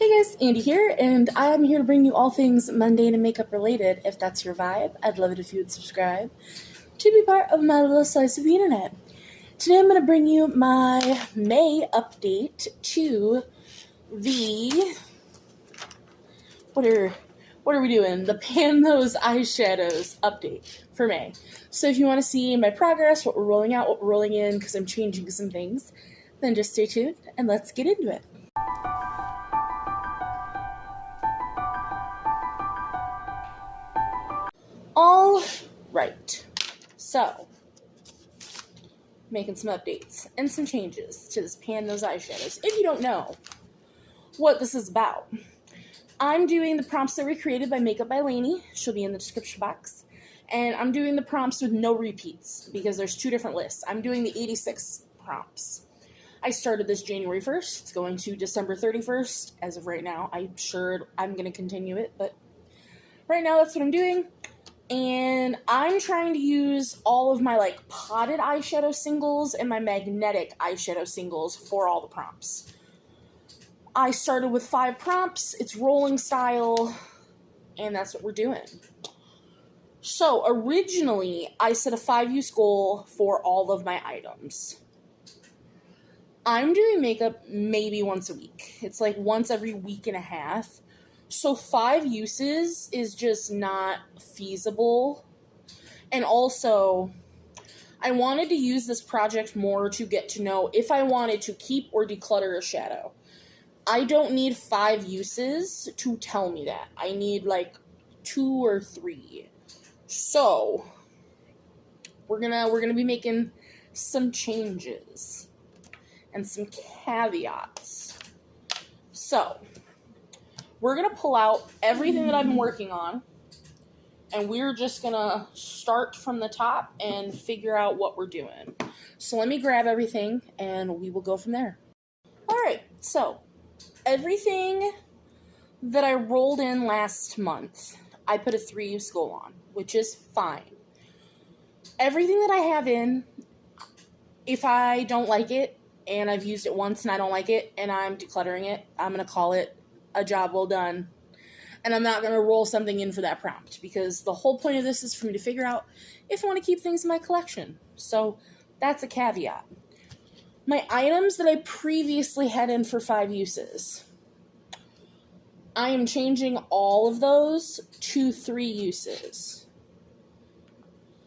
Hey guys, Andy here, and I'm here to bring you all things mundane and makeup related. If that's your vibe, I'd love it if you would subscribe to be part of my little slice of the internet. Today I'm going to bring you my May update to the... What are we doing? The Pan Those Eyeshadows update for May. So if you want to see my progress, what we're rolling out, what we're rolling in, because I'm changing some things, then just stay tuned and let's get into it. All right, so making some updates and some changes to this Pan Those Eyeshadows. If you don't know what this is about, I'm doing the prompts that were created by Makeup by Lainey. She'll be in the description box. And I'm doing the prompts with no repeats because there's two different lists. I'm doing the 86 prompts. I started this January 1st. It's going to December 31st as of right now. I'm sure I'm going to continue it, but right now that's what I'm doing. And I'm trying to use all of my potted eyeshadow singles and my magnetic eyeshadow singles for all the prompts. I started with 5 prompts. It's rolling style, and that's what we're doing. So originally, I set a 5-use goal for all of my items. I'm doing makeup maybe once a week. It's like once every week and a half. So 5 uses is just not feasible. And also, I wanted to use this project more to get to know if I wanted to keep or declutter a shadow. I don't need 5 uses to tell me that. I need 2 or 3. So we're gonna be making some changes and some caveats. So we're going to pull out everything that I've been working on, and we're just going to start from the top and figure out what we're doing. So let me grab everything, and we will go from there. All right, so everything that I rolled in last month, I put a 3-use goal on, which is fine. Everything that I have in, if I don't like it, and I've used it once and I don't like it, and I'm decluttering it, I'm going to call it a job well done, and I'm not going to roll something in for that prompt, because the whole point of this is for me to figure out if I want to keep things in my collection. So that's a caveat. My items that I previously had in for 5 uses, I am changing all of those to 3 uses.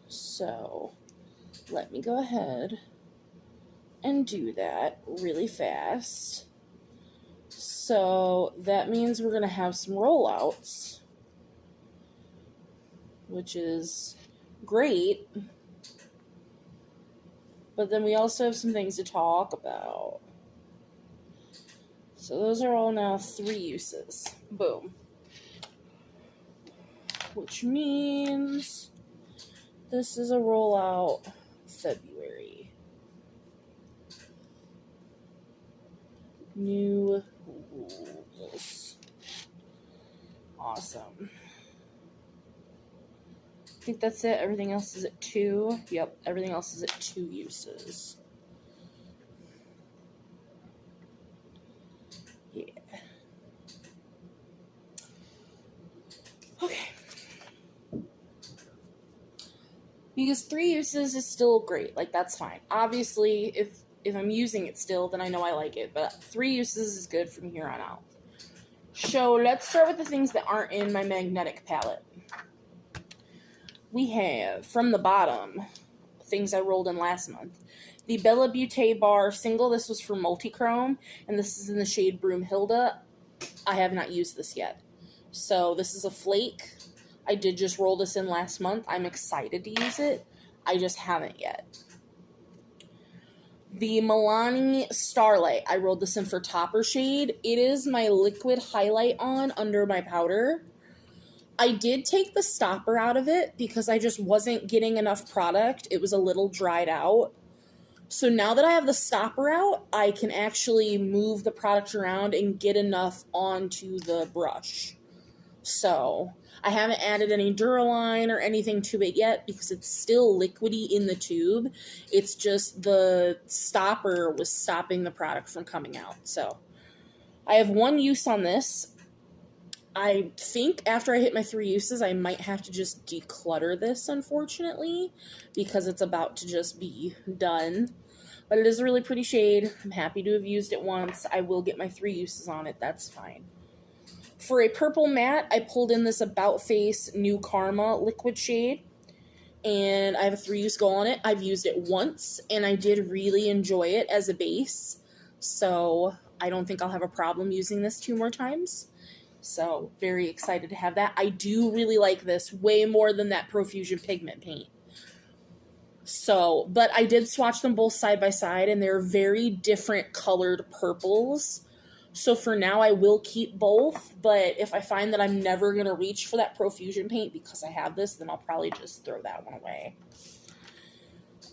So let me go ahead and do that really fast. So that means we're going to have some rollouts, which is great. But then we also have some things to talk about. So those are all now 3 uses. Boom. Which means this is a rollout February. New rules. Awesome. I think that's it. Everything else is at 2. Yep, everything else is at 2 uses. Yeah. Okay. Because 3 uses is still great. That's fine. Obviously, if I'm using it still, then I know I like it. But 3 uses is good from here on out. So let's start with the things that aren't in my magnetic palette. We have, from the bottom, things I rolled in last month. The Bella Beauté Bar single. This was for Multichrome, and this is in the shade Broomhilda. I have not used this yet. So this is a flake. I did just roll this in last month. I'm excited to use it. I just haven't yet. The Milani Starlight. I rolled this in for Topper shade. It is my liquid highlight on under my powder. I did take the stopper out of it because I just wasn't getting enough product. It was a little dried out. So now that I have the stopper out, I can actually move the product around and get enough onto the brush. So I haven't added any Duraline or anything to it yet because it's still liquidy in the tube. It's just the stopper was stopping the product from coming out. So I have one use on this. I think after I hit my 3 uses, I might have to just declutter this, unfortunately, because it's about to just be done. But it is a really pretty shade. I'm happy to have used it once. I will get my 3 uses on it. That's fine. For a purple matte, I pulled in this About Face New Karma liquid shade. And I have a 3-use goal on it. I've used it once, and I did really enjoy it as a base. So I don't think I'll have a problem using this 2 more times. So very excited to have that. I do really like this way more than that Profusion Pigment paint. So, but I did swatch them both side by side, and they're very different colored purples. So for now, I will keep both, but if I find that I'm never going to reach for that Profusion paint because I have this, then I'll probably just throw that one away.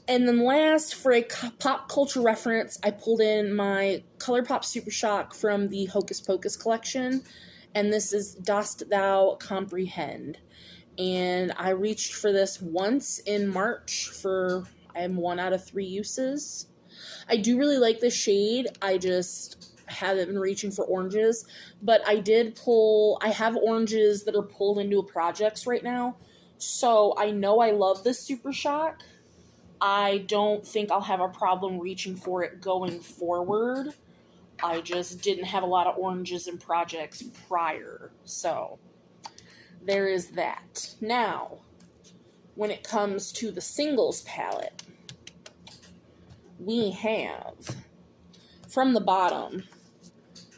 And then last, for a pop culture reference, I pulled in my ColourPop Super Shock from the Hocus Pocus collection, and this is Dost Thou Comprehend. And I reached for this once in March for, I'm 1 out of 3 uses. I do really like this shade. I just haven't been reaching for oranges, but I have oranges that are pulled into projects right now, so I know I love this Super Shock. I don't think I'll have a problem reaching for it going forward. I just didn't have a lot of oranges in projects prior, so there is that. Now, when it comes to the singles palette, we have, from the bottom,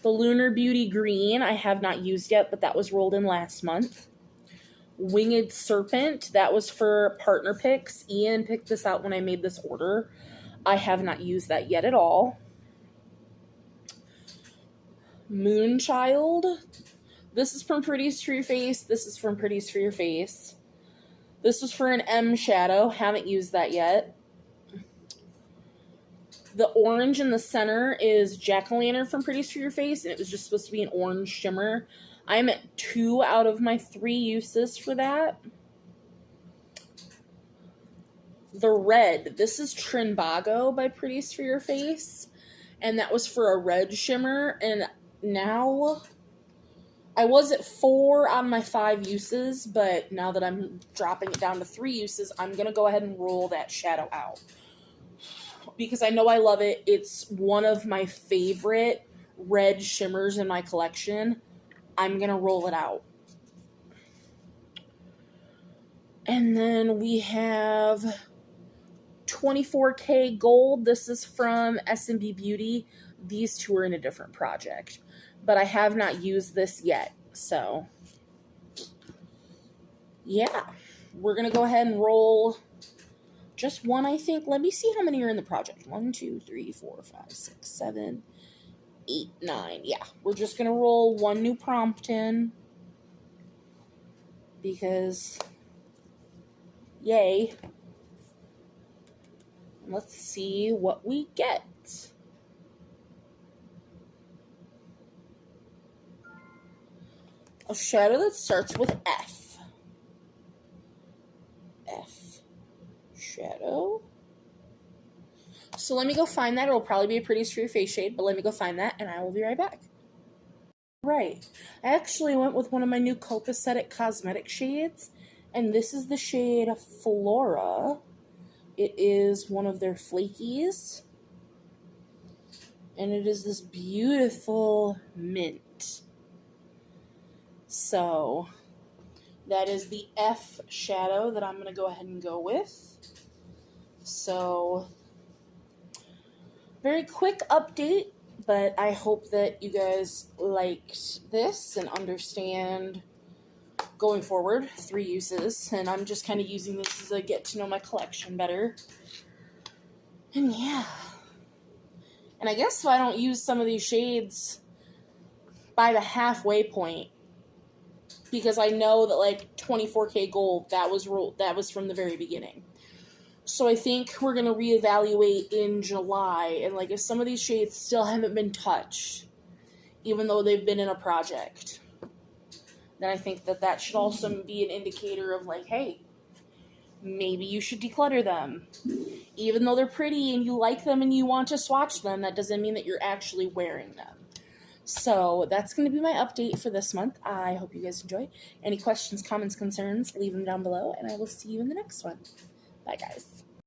the Lunar Beauty Green, I have not used yet, but that was rolled in last month. Winged Serpent, that was for partner picks. Ian picked this out when I made this order. I have not used that yet at all. Moonchild, this is from Pretties for Your Face. This is from Pretties for Your Face. This was for an M shadow. Haven't used that yet. The orange in the center is Jack-O-Lantern from Pretties for Your Face, and it was just supposed to be an orange shimmer. I'm at 2 out of my 3 uses for that. The red, this is Trinbago by Pretties for Your Face, and that was for a red shimmer, and now I was at 4 on my 5 uses, but now that I'm dropping it down to 3 uses, I'm going to go ahead and roll that shadow out. Because I know I love it. It's one of my favorite red shimmers in my collection. I'm going to roll it out. And then we have 24K Gold. This is from S&B Beauty. These 2 are in a different project. But I have not used this yet. So, yeah. We're going to go ahead and roll just 1, I think. Let me see how many are in the project. 1, 2, 3, 4, 5, 6, 7, 8, 9. Yeah, we're just going to roll 1 new prompt in. Because, yay. Let's see what we get. A shadow that starts with F. F. Shadow. So let me go find that. It'll probably be a Pretties for Your Face shade, but let me go find that, and I will be right back. Right. I actually went with one of my new Copacetic cosmetic shades, and this is the shade Flora. It is one of their flakies, and it is this beautiful mint. So that is the F shadow that I'm going to go ahead and go with. So, very quick update, but I hope that you guys liked this and understand going forward 3 uses. And I'm just kind of using this as I get to know my collection better. And yeah. And I guess if I don't use some of these shades by the halfway point, because I know that like 24K Gold, that was from the very beginning. So I think we're going to reevaluate in July, and like if some of these shades still haven't been touched, even though they've been in a project, then I think that that should also be an indicator of like, hey, maybe you should declutter them. Even though they're pretty and you like them and you want to swatch them, that doesn't mean that you're actually wearing them. So that's going to be my update for this month. I hope you guys enjoy. Any questions, comments, concerns, leave them down below, and I will see you in the next one. Bye, guys.